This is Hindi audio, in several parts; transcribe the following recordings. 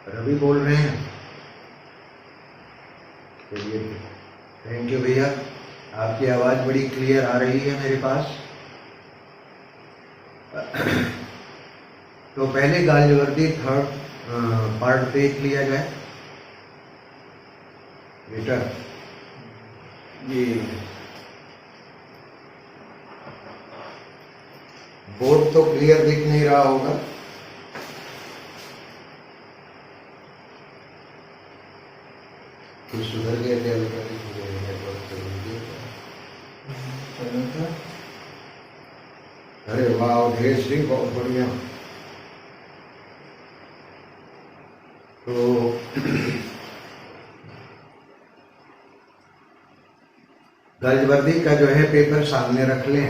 रवि बोल रहे हैं। चलिए, थैंक यू भैया, आपकी आवाज़ बड़ी क्लियर आ रही है मेरे पास। तो पहले गालिवर्दी थर्ड पार्ट देख लिया जाए बेटा। ये बोर्ड तो क्लियर दिख नहीं रहा होगा। कुछ सुधर गया क्या बेटा? अरे वाह, ढेर श्री, बहुत बढ़िया। तो गालिवर्दी का जो है पेपर सामने रख लें।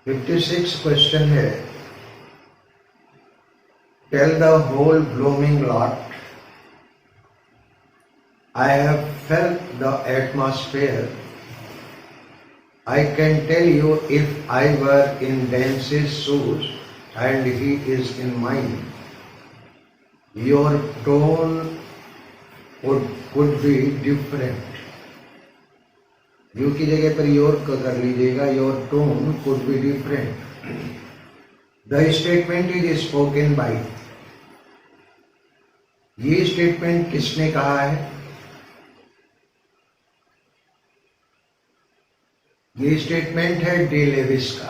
56 क्वेश्चन है। Tell the whole blooming lot, I have felt the atmosphere. I can tell you if I were in Dance's shoes and he is in mine, your tone could be different. You की जगह पर your कर लीजिएगा, your tone could be different. The statement is spoken by. ये स्टेटमेंट किसने कहा है? ये स्टेटमेंट है डी लेविस का।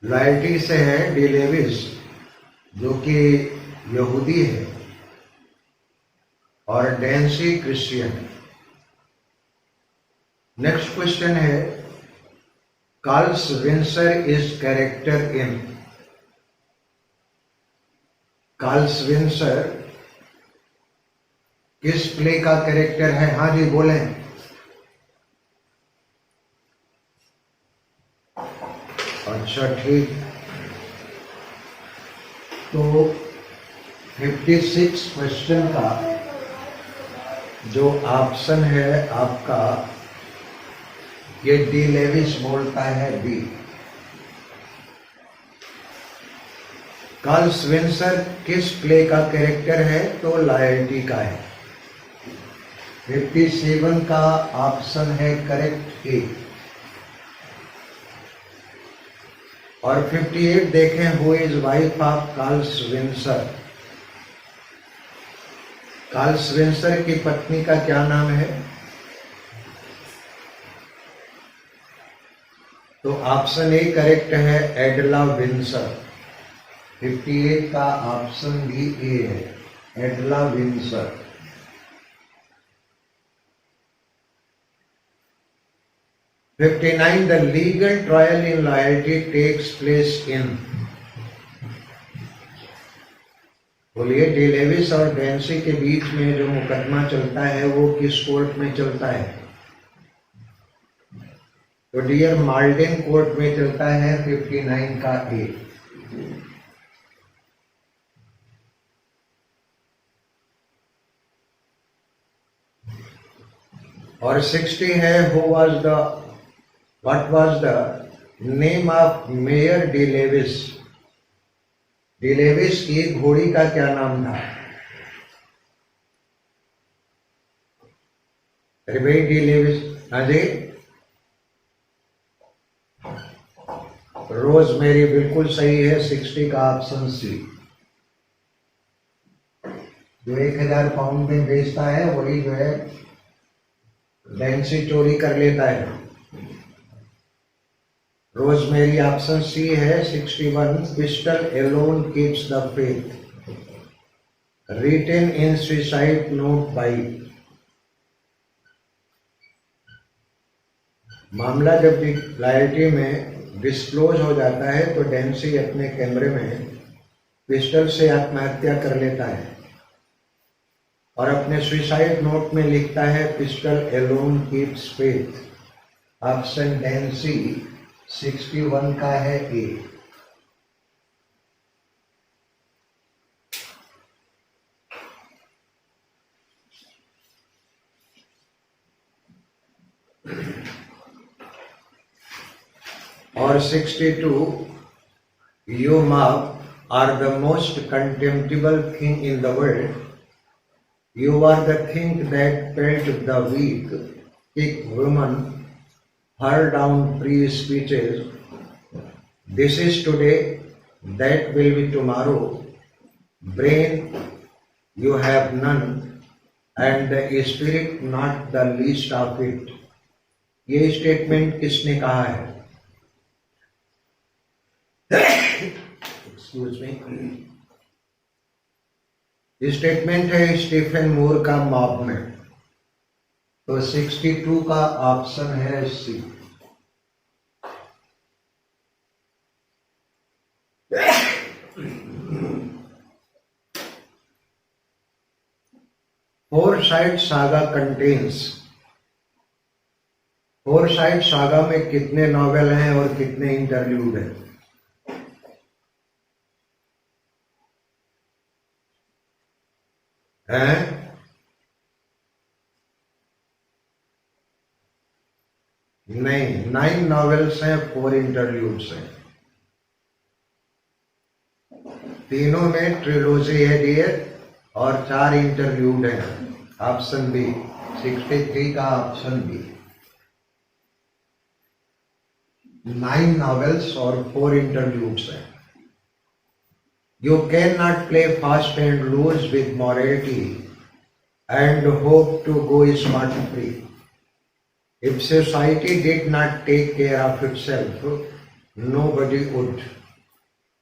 लॉयल्टी से है डी लेविस, जो कि यहूदी है, और डैंसी क्रिश्चियन है। नेक्स्ट क्वेश्चन है, कार्ल स्विंसर इज कैरेक्टर इन। कार्ल स्विंसर किस प्ले का कैरेक्टर है? हाँ जी बोलें। अच्छा ठीक। तो 56 क्वेश्चन का जो ऑप्शन है आपका, ये डी लेविस बोलता है बी। कार्ल स्विंसर किस प्ले का कैरेक्टर है? तो लॉयल्टी का है। 57 का ऑप्शन है करेक्ट ए। और 58 देखें, हु इज वाइफ ऑफ कार्ल स्विंसर। कार्ल स्विंसर की पत्नी का क्या नाम है? तो ऑप्शन ए करेक्ट है, एडला विंसर। 58 का ऑप्शन भी ए है, Adela Winsor. The legal trial in Loyalties takes place in. बोलिए, डी लेविस और डैंसी के बीच में जो मुकदमा चलता है वो किस कोर्ट में चलता है? तो डियर माल्डेन कोर्ट में चलता है। 59 का ए। और 60 है, what was the name of Mayor D Lewis. D Lewis की घोड़ी का क्या नाम था? अरे भाई, डी लेविस, हाँ जी, रोजमेरी बिल्कुल सही है। 60 का ऑप्शन सी। जो 1000 पाउंड में बेचता है वही जो है डैंसी चोरी कर लेता है। रोजमेरी ऑप्शन सी है। 61 pistol alone keeps the faith, written in suicide note by. मामला जब लॉयल्टी में डिस्क्लोज हो जाता है तो डैंसी अपने कैमरे में पिस्टल से आत्महत्या कर लेता है और अपने सुसाइड नोट में लिखता है, pistol alone keeps faith. Option Dancy 61 का है ए। और 62 You mob are the most contemptible thing in the world. You are the thing that felt the weak, kick women, hurl down free speeches. This is today, that will be tomorrow. Brain, you have none, and the spirit not the least of it. ये स्टेटमेंट किसने कहा है? Excuse me. स्टेटमेंट है स्टीफन मूर का मॉब में। तो 62 का ऑप्शन है C. Forsyte Saga contains. Forsyte Saga में कितने नॉवेल हैं और कितने इंटरल्यूड हैं? नहीं, 9 नॉवेल्स हैं, 4 इंटरल्यूड्स हैं। तीनों में ट्रिलोजी है डियर और 4 इंटरल्यूड हैं। ऑप्शन बी, 63 का ऑप्शन बी। 9 नॉवेल्स और 4 इंटरल्यूड्स हैं। You cannot play fast and loose with morality and hope to go scot-free. If society did not take care of itself, nobody would.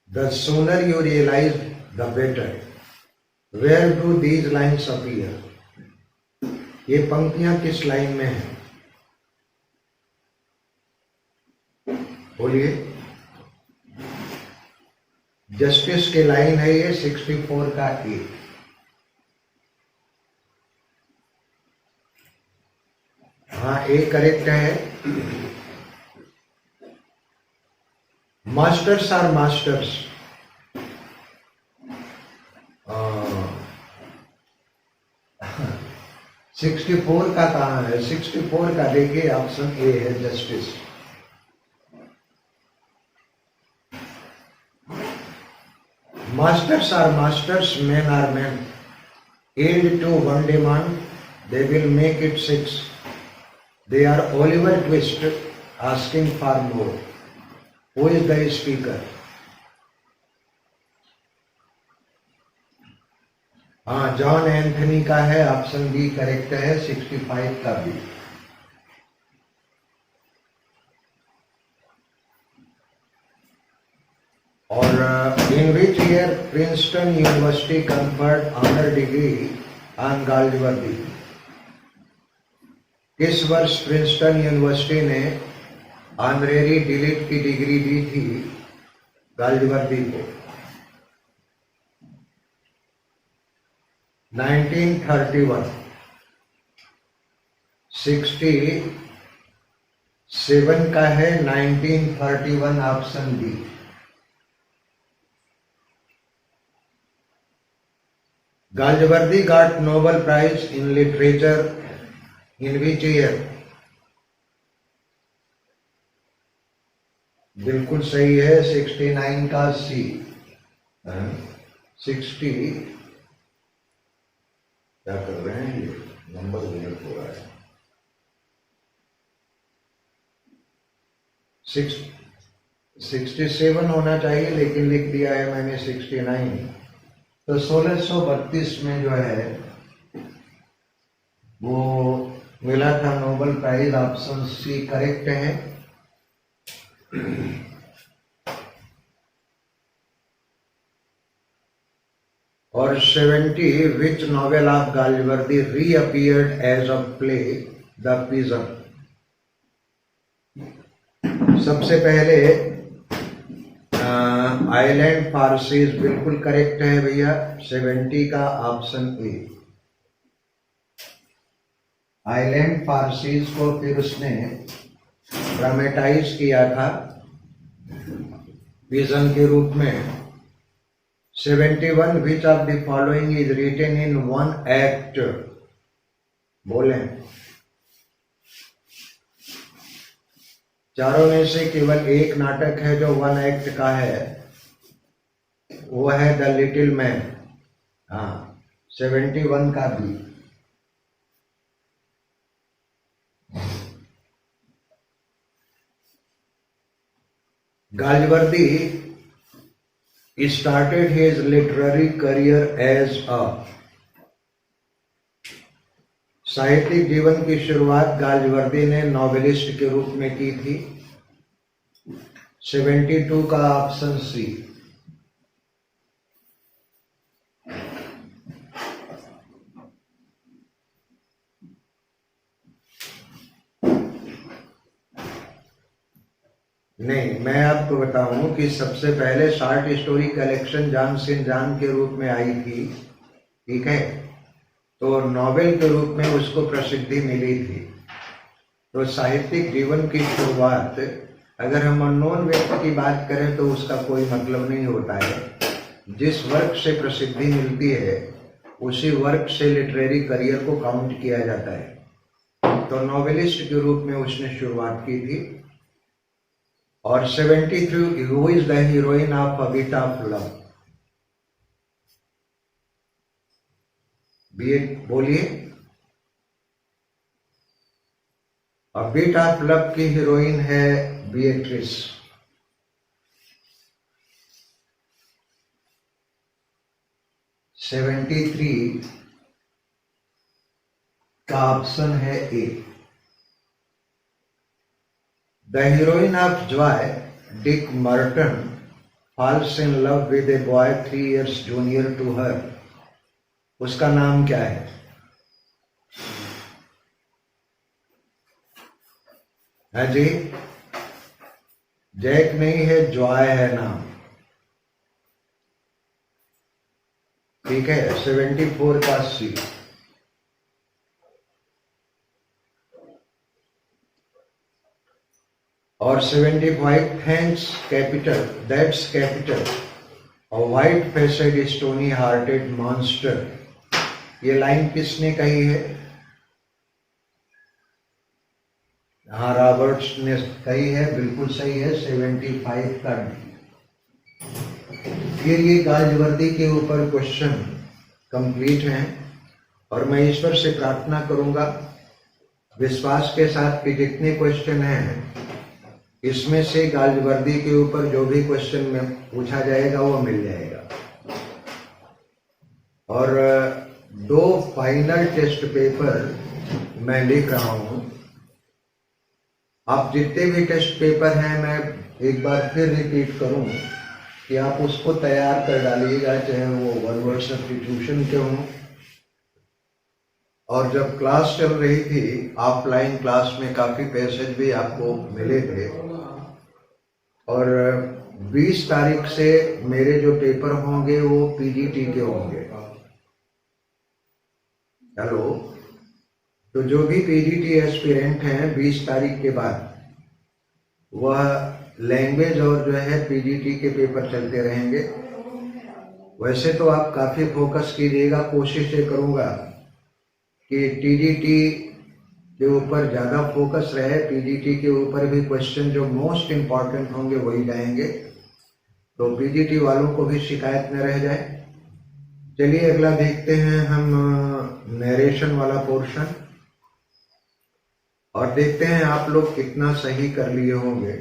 The sooner you realize, the better. Where do these lines appear? ये पंक्तियां किस लाइन में हैं? बोलिए। जस्टिस की लाइन है ये 64 का ए। हाँ, ए करेक्ट है। Masters are masters. 64 का कहाँ है? 64 का देखिए, ऑप्शन ए है justice. Masters are masters, men are men. Yield to one demand, they will make it 6. They are Oliver Twist asking for more. Who is the speaker? हाँ, जॉन एंथनी का है, ऑप्शन बी करेक्ट है। 65 का बी। और in which year Princeton University conferred honor degree on Galsworthy? किस वर्ष प्रिंसटन यूनिवर्सिटी ने ऑनरेरी डिलीट की डिग्री दी थी गाल्डवर्दी को? 1931। 67 का है 1931, option B. Galsworthy got Nobel Prize in Literature in which year? बिल्कुल सही है, 69 का सी। 60 क्या कर रहे हैं, ये नंबर गलत हो रहा है। 67 होना चाहिए, लेकिन लिख दिया है मैंने 69। तो 1632 में जो है वो मिला था Nobel prize. Option C correct है। और 70 which novel of Galsworthy reappeared as a play the pigeon? सबसे पहले आइलैंड फारसीज बिल्कुल करेक्ट है भैया। 70 का ऑप्शन ए। आइलैंड फारसीज को फिर उसने ड्रामेटाइज किया था विजन के रूप में। 71 which of the following is written in one act? बोलें। चारों में से केवल एक नाटक है जो 1 एक्ट का है। वो है द लिटिल मैन। हाँ, 71 का B. गाजवर्दी started his literary career as a साहित्यिक जीवन की शुरुआत गाजवर्दी ने नॉवेलिस्ट के रूप में की थी। 72 का ऑप्शन सी। नहीं, मैं आपको बताऊं कि सबसे पहले शॉर्ट स्टोरी कलेक्शन जान सिन जान के रूप में आई थी, ठीक है, तो नॉवेल के रूप में उसको प्रसिद्धि मिली थी। तो साहित्यिक जीवन की शुरुआत, अगर हम अननोन व्यक्ति की बात करें तो उसका कोई मतलब नहीं होता है। जिस वर्क से प्रसिद्धि मिलती है उसी वर्क से लिटरेरी करियर को काउंट किया जाता है। तो नॉवेलिस्ट के रूप में उसने शुरुआत की थी। और 73, who is the heroine of a bit of love? बोलिए। अ बिट ऑफ लव की हीरोइन है बिएट्रिस। सेवेंटी का ऑप्शन है ए। The heroine of Joy, Dick Merton, falls in love with a boy 3 years junior to her. उसका नाम क्या है? है जी? जैक नहीं है, जॉय है नाम। ठीक है, 74 का सी। और 75 थैंक्स कैपिटल, दैट्स कैपिटल, और white facet stony hearted monster, ये लाइन किसने कही है? हाँ, रॉबर्ट्स ने कही है, बिल्कुल सही है। 75 का डी। फिर ये गाजवर्दी के ऊपर क्वेश्चन कंप्लीट हैं और मैं ईश्वर से प्रार्थना करूंगा विश्वास के साथ कि जितने क्वेश्चन हैं इसमें से गाजवर्दी के ऊपर जो भी क्वेश्चन में पूछा जाएगा वो मिल जाएगा। और 2 फाइनल टेस्ट पेपर मैं लिख रहा हूं। आप जितने भी टेस्ट पेपर हैं, मैं एक बार फिर रिपीट करूं कि आप उसको तैयार कर डालिएगा, चाहे वो वन वर्ड सब्स्टिट्यूशन के हों। और जब क्लास चल रही थी, ऑफलाइन क्लास में काफी पैसेज भी आपको मिले थे। और 20 तारीख से मेरे जो पेपर होंगे वो पीजीटी के होंगे। हेलो, तो जो भी पीजीटी एस्पिरेंट हैं 20 तारीख के बाद वह लैंग्वेज और जो है पीजीटी के पेपर चलते रहेंगे। वैसे तो आप काफी फोकस कीजिएगा, कोशिश ये करूंगा कि टीजीटी के ऊपर ज्यादा फोकस रहे, पीजीटी के ऊपर भी क्वेश्चन जो मोस्ट इंपॉर्टेंट होंगे वही जाएंगे, तो पीजीटी वालों को भी शिकायत न रह जाए। चलिए अगला देखते हैं हम नरेशन वाला पोर्शन, और देखते हैं आप लोग कितना सही कर लिए होंगे।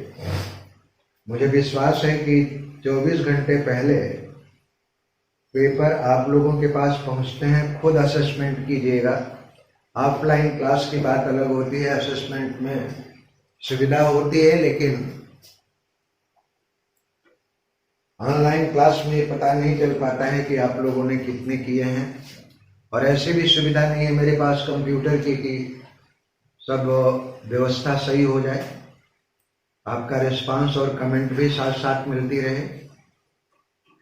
मुझे विश्वास है कि 24 घंटे पहले पेपर आप लोगों के पास पहुंचते हैं। खुद असेसमेंट कीजिएगा। ऑफलाइन क्लास की बात अलग होती है, असेसमेंट में सुविधा होती है, लेकिन ऑनलाइन क्लास में पता नहीं चल पाता है कि आप लोगों ने कितने किए हैं। और ऐसी भी सुविधा नहीं है मेरे पास कंप्यूटर की कि सब व्यवस्था सही हो जाए। आपका रिस्पांस और कमेंट भी साथ साथ मिलती रहे।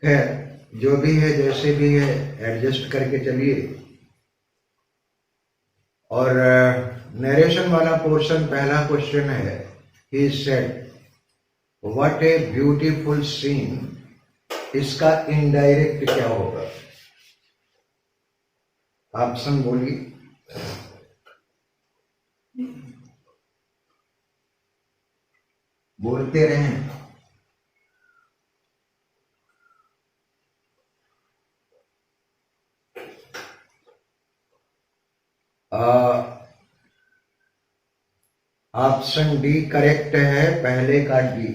खैर, जो भी है जैसे भी है एडजस्ट करके चलिए। और नरेशन वाला पोर्शन, पहला क्वेश्चन है, he said what a beautiful scene. इसका इनडायरेक्ट क्या होगा? ऑप्शन बोलिए। बोलते रहें। ऑप्शन डी करेक्ट है, पहले का डी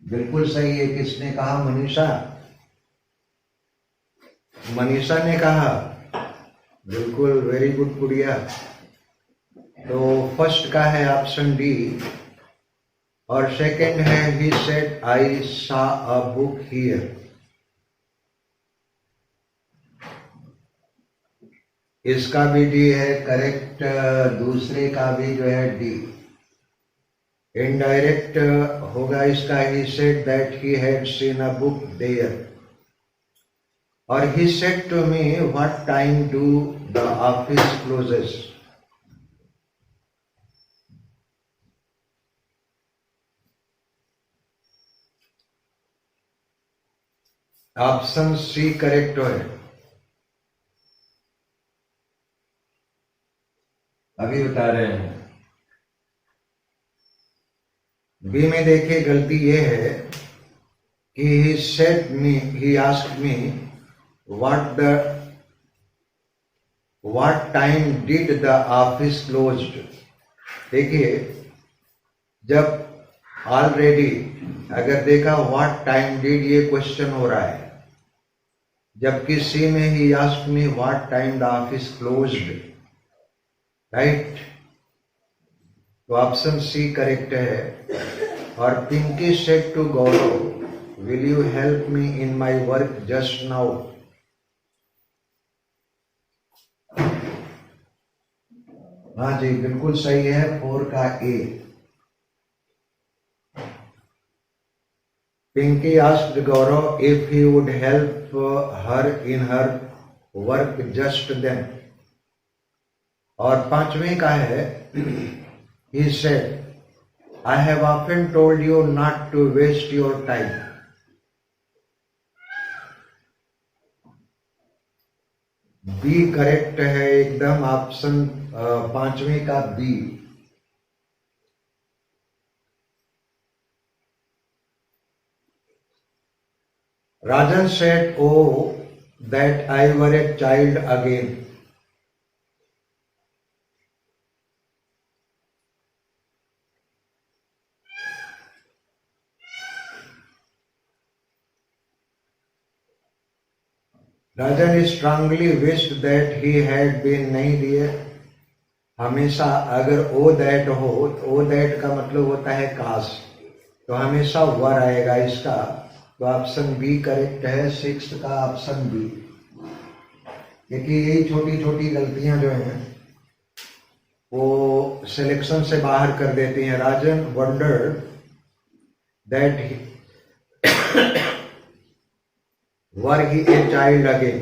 बिल्कुल सही है। किसने कहा? मनीषा। मनीषा ने कहा, बिल्कुल, वेरी गुड गुड़िया। तो फर्स्ट का है ऑप्शन डी और सेकंड है he said I saw a book here. इसका भी डी है करेक्ट, दूसरे का भी जो है डी। इनडायरेक्ट होगा इसका, he said that he had seen a book there और he said to me what time do the office closes. Option C correct है। अभी बता रहे हैं। बी में देखिए गलती ये है कि he said me, he asked me what time did the office closed। देखिए, जब ऑलरेडी अगर देखा what time did ये क्वेश्चन हो रहा है, जबकि सी में he asked me what time the office closed, right. तो ऑप्शन सी करेक्ट है। और Pinky said to Gaurav, will you help me in my work just now. हाँ जी, बिल्कुल सही है, 4 का A. Pinky asked Gaurav if he would help her in her work just then. और 5वें का है he said, I have often told you not to waste your time। B correct है एकदम, ऑप्शन 5वें का B. Rajan said, oh, that I were a child again। Rajan strongly wished that he had been नहीं दिए। हमेशा अगर ओ दैट हो, ओ दैट का मतलब होता है काश, तो हमेशा वर आएगा इसका। तो ऑप्शन बी करेक्ट है, 6 का ऑप्शन बी। देखिए, यही छोटी छोटी गलतियां जो हैं वो सिलेक्शन से बाहर कर देती हैं। Rajan wonder that were he a child again।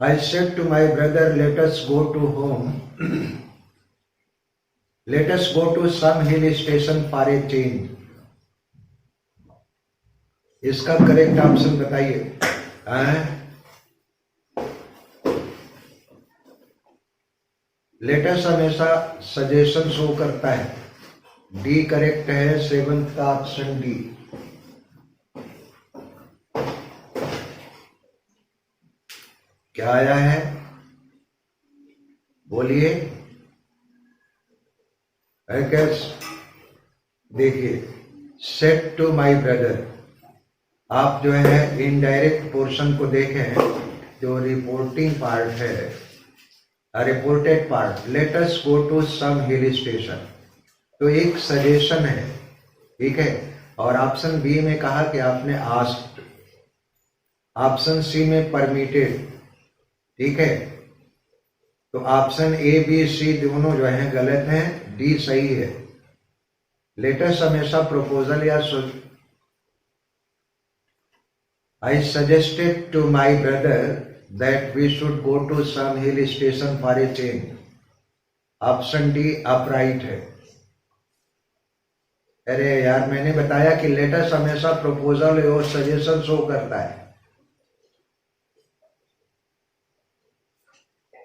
I said to my brother, let us go to home। Let us go to some hill station for a change। इसका करेक्ट ऑप्शन बताइए। लेटेस्ट हमेशा सजेशन शो करता है। डी करेक्ट है, 7th का ऑप्शन डी। क्या आया है बोलिए। देखिए, सेट टू माई ब्रदर, आप जो है इनडायरेक्ट पोर्शन को देखें, जो रिपोर्टिंग पार्ट है, reported part, let us go to some hill station, तो एक सजेशन है, ठीक है। और ऑप्शन बी में कहा कि आपने आस्क्ड, ऑप्शन सी में परमिटेड, ठीक है। तो ऑप्शन ए बी सी दोनों जो है गलत हैं, डी सही है। लेटेस्ट हमेशा प्रपोजल या I suggested to my brother that we should go to some hill station for a change, option D upright है। अरे यार, मैंने बताया कि लेटेस्ट हमेशा प्रपोजल और सजेशन शो करता है।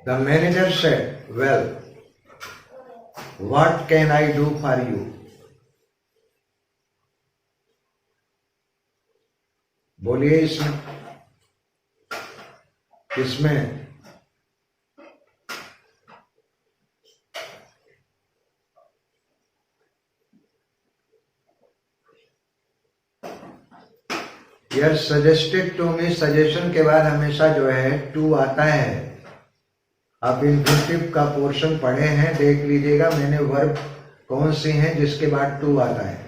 The manager said, well, what can I do for you? बोलिए इसमें। इसमें यार सजेस्टेड टू मी, सजेशन के बाद हमेशा जो है टू आता है। आप इन्फिनिटिव का पोर्शन पढ़े हैं, देख लीजिएगा मैंने वर्ब कौन सी हैं जिसके बाद टू आता है।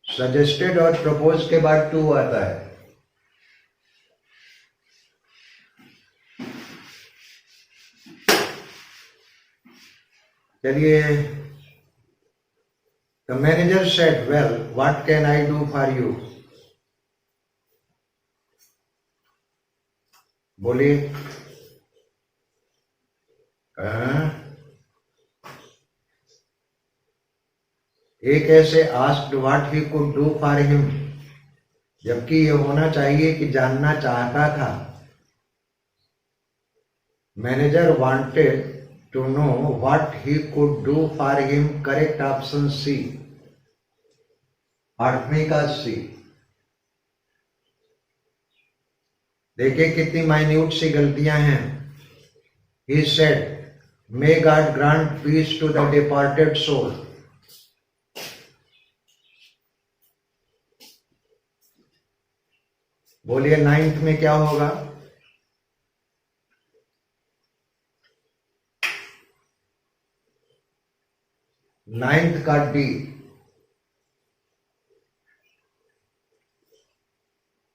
सजेस्टेड और प्रपोज के बाद टू आता है। चलिए, the manager said, well what can I do for you. बोलिए। एक ऐसे asked what he could do for him, जबकि ये होना चाहिए कि जानना चाहता था। Manager wanted to know what he could do for him, correct option C, 8वीं का C। देखिए कितनी माइन्यूट सी गलतियां हैं। He said, may God grant peace to the departed soul। बोलिए 9th में क्या होगा? 9th का डी।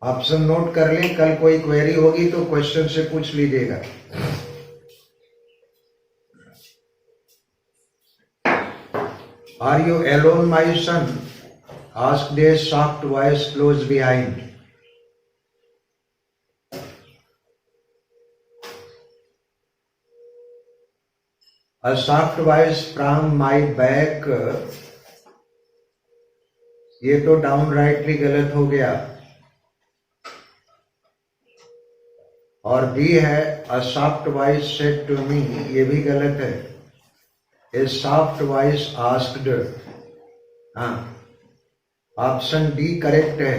ऑप्शन नोट कर लें, कल कोई क्वेरी होगी तो क्वेश्चन से पूछ लीजिएगा। Are you alone my son, asked a soft voice close behind. A soft voice from my back, ये तो डाउन राइटली गलत हो गया। और बी है a soft voice said to me, ये भी गलत है। A soft voice asked, हाँ ऑप्शन डी करेक्ट है।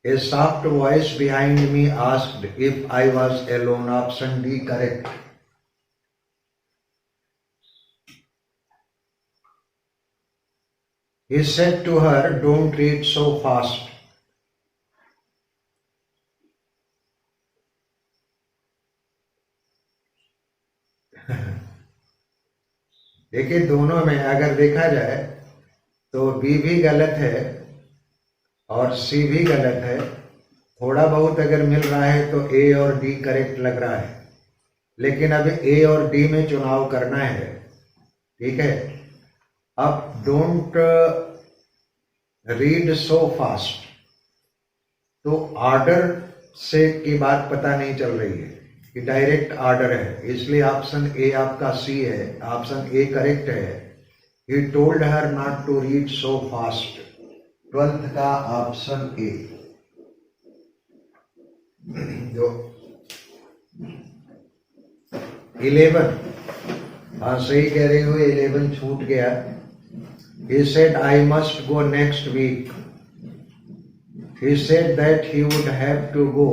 A soft voice behind me asked if I was alone, option D correct. He said to her, don't read so fast। देखिए दोनों में अगर देखा जाए तो बी भी गलत है और सी भी गलत है। थोड़ा बहुत अगर मिल रहा है तो ए और डी करेक्ट लग रहा है, लेकिन अब ए और डी में चुनाव करना है। ठीक है, अब डोंट रीड सो फास्ट, तो ऑर्डर से की बात पता नहीं चल रही है कि डायरेक्ट ऑर्डर है, इसलिए ऑप्शन ए आपका सी है। ऑप्शन ए करेक्ट है। He told her not to read so fast, 12th का ऑप्शन ए। जो 11, हाँ सही कह रहे हो, 11 छूट गया। He said I must go next week। He said that he would have to go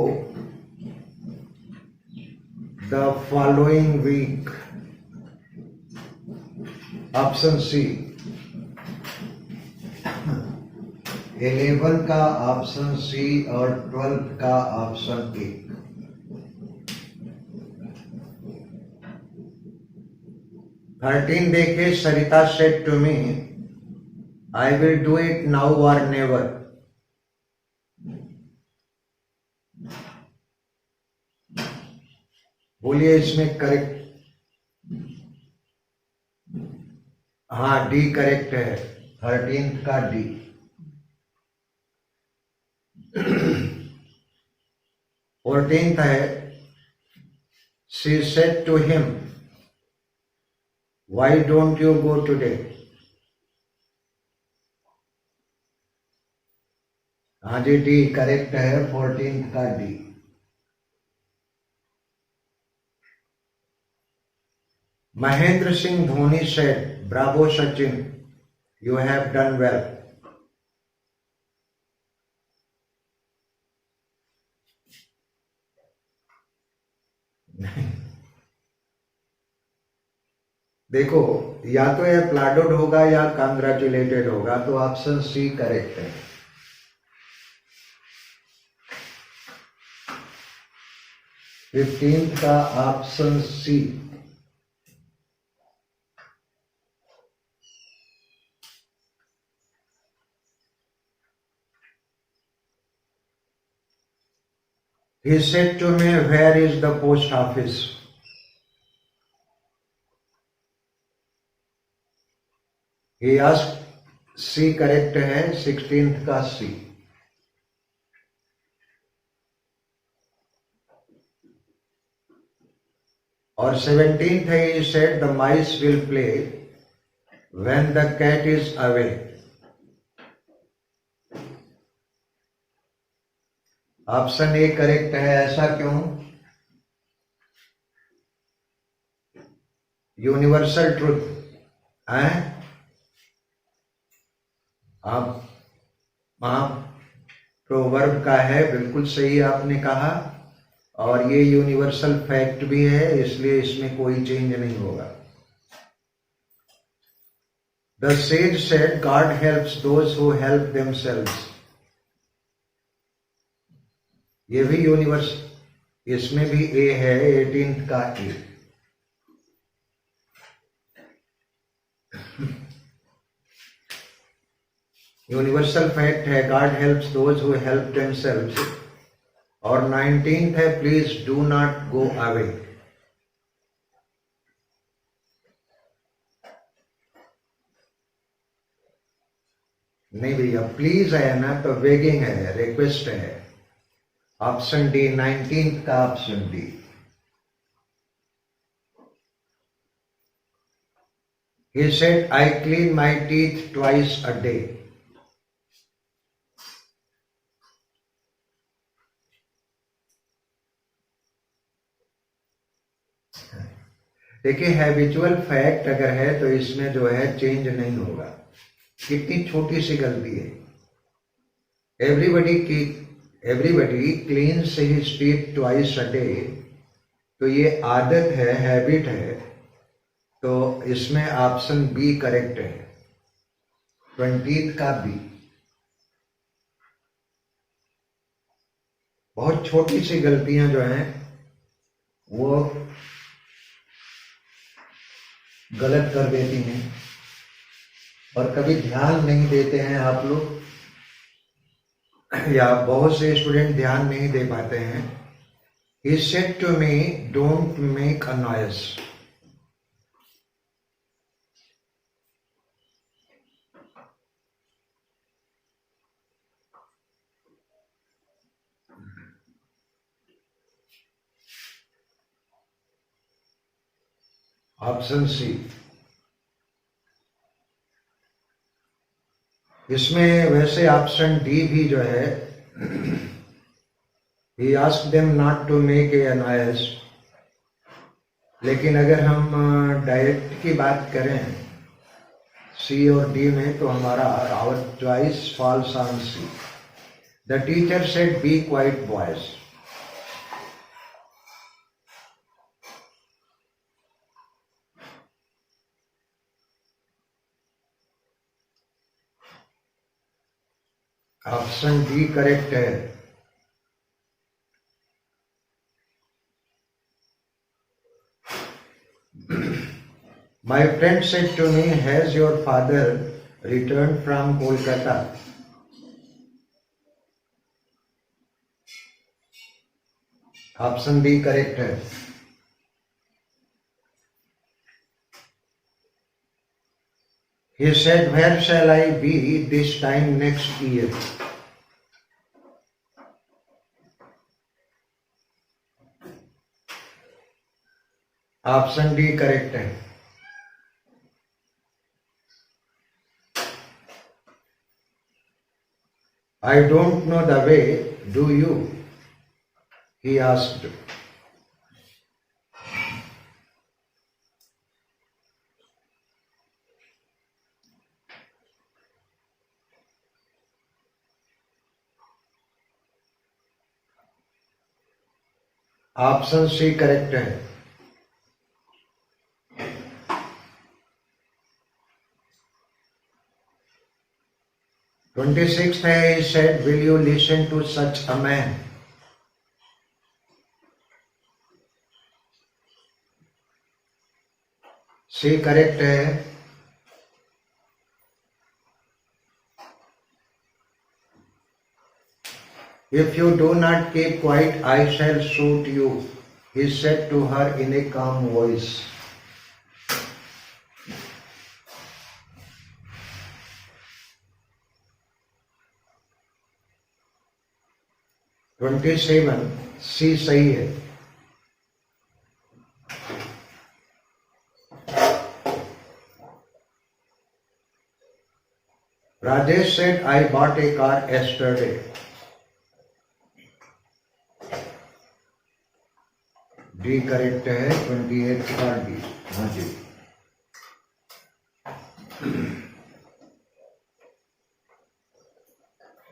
the following week, option C. 11 का ऑप्शन सी और 12th का ऑप्शन ए। देखिए, Sarita said to me, I will do it now or never। बोलिए इसमें करेक्ट। हाँ डी करेक्ट है, 13th का डी। 14th है, she said to him, why don't you go today। हाँ जी डी करेक्ट है, 14th का D. Mahendra Singh Dhoni said, Bravo Sachin, you have done well. देखो, या तो ये प्लाडोड होगा या कांग्रेचुलेटेड होगा, तो ऑप्शन सी करेक्ट है। फिफ्टींथ का option C. He said to me, where is the post office? He asked, C correct है, 16th का सी। और 17th है, he said the mice will play when the cat is away. Option A correct है, ऐसा क्यों? यूनिवर्सल ट्रुथ है। आप प्रोवर्ब का है, बिल्कुल सही आपने कहा, और ये यूनिवर्सल फैक्ट भी है, इसलिए इसमें कोई चेंज नहीं होगा। The sage said, God helps those who help themselves. ये भी यूनिवर्स, इसमें भी ए है, 18th का ए। यूनिवर्सल फैक्ट है, God helps those who help themselves. और 19th है, please do not go away. नहीं भैया, प्लीज है ना, तो बेगिंग है, रिक्वेस्ट है। ऑप्शन डी, 19th का option D. He said, I clean my teeth twice a day. देखिए, हैबिचुअल फैक्ट अगर है तो इसमें जो है चेंज नहीं होगा। कितनी छोटी सी गलती है। Everybody cleans his teeth twice a day, तो ये आदत है, हैबिट है, तो इसमें ऑप्शन बी करेक्ट है, 20th का बी। बहुत छोटी सी गलतियां जो हैं वो गलत कर देती हैं, और कभी ध्यान नहीं देते हैं आप लोग, या बहुत से स्टूडेंट ध्यान नहीं दे पाते हैं। He said to me, don't make a noise. Option C. इसमें वैसे ऑप्शन डी भी जो है, he asked them not to make a noise, लेकिन अगर हम डायरेक्ट की बात करें सी और डी में, तो हमारा our choice falls on C. The teacher said, be quiet boys. Option D correct है। My friend said to me, has your father returned from Kolkata? Option D correct है। He said, where shall I be this time next year? Option D correct है। I don't know the way, do you? He asked. Option C correct है। 26th है, he said, will you listen to such a man? C correct है। If you do not keep quiet, I shall shoot you, he said to her in a calm voice. (27) सी सही है। Rajesh said, I bought a car yesterday. D correct है। 28 का डी। हाँ जी।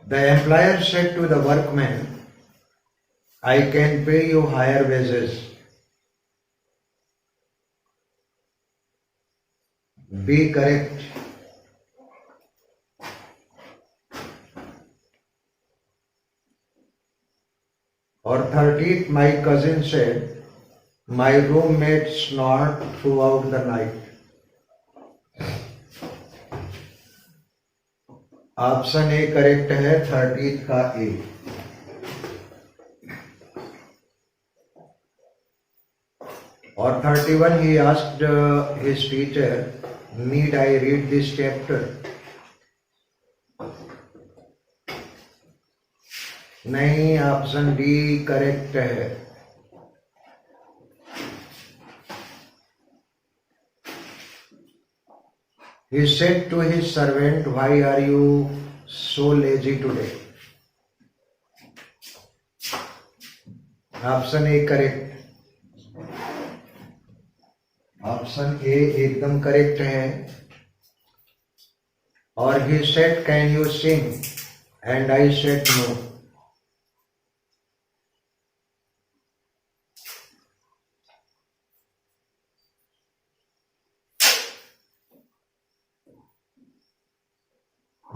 The employer said to the workman, I can pay you higher wages. B correct. और 30th, my cousin said, my roommate snored throughout the night. Option A correct है। 30th का ए। और 31, he asked his teacher, need I read this chapter? नहीं, ऑप्शन डी करेक्ट है। He said to his servant, why are you so lazy today? Option A correct. Option A एकदम करेक्ट है। और he said, can you sing? And I said no.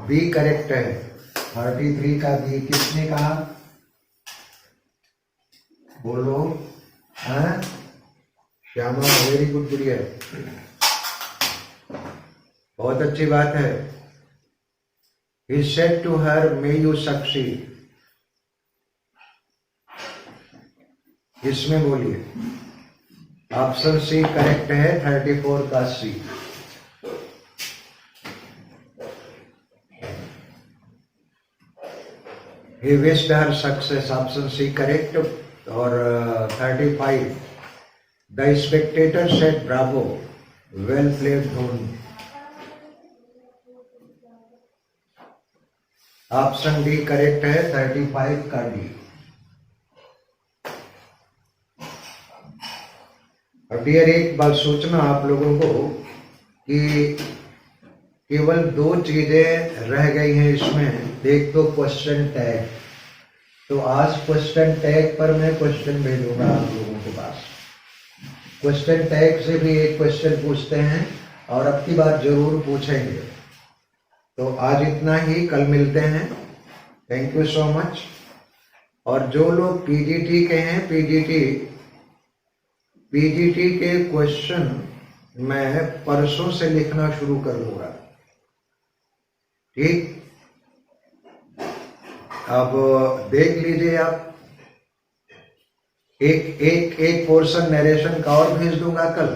B correct है। 33 का बी। किसने कहा? बोलो। हाँ, श्यामा, वेरी गुड गुड़िया, बहुत अच्छी बात है। He said to her, may you succeed. इसमें बोलिए। ऑप्शन सी करेक्ट है। 34 का C. He wished her success. Option C correct. और 35, the spectator said, bravo, well played Dhoni. Option D correct है। 35 का डी। और डियर, एक बात सोचना आप लोगों को कि केवल 2 चीजें रह गई हैं इसमें। एक तो क्वेश्चन टैग। तो आज क्वेश्चन टैग पर मैं क्वेश्चन भेजूंगा आप लोगों के पास। क्वेश्चन टैग से भी एक क्वेश्चन पूछते हैं और अब की बात जरूर पूछेंगे। तो आज इतना ही, कल मिलते हैं। Thank you so much. और जो लोग पीजीटी के हैं, पीजीटी के क्वेश्चन मैं परसों से लिखना शुरू कर दूंगा। ठीक, अब देख लीजिए आप। एक पोर्शन नरेशन का और भेज दूंगा कल।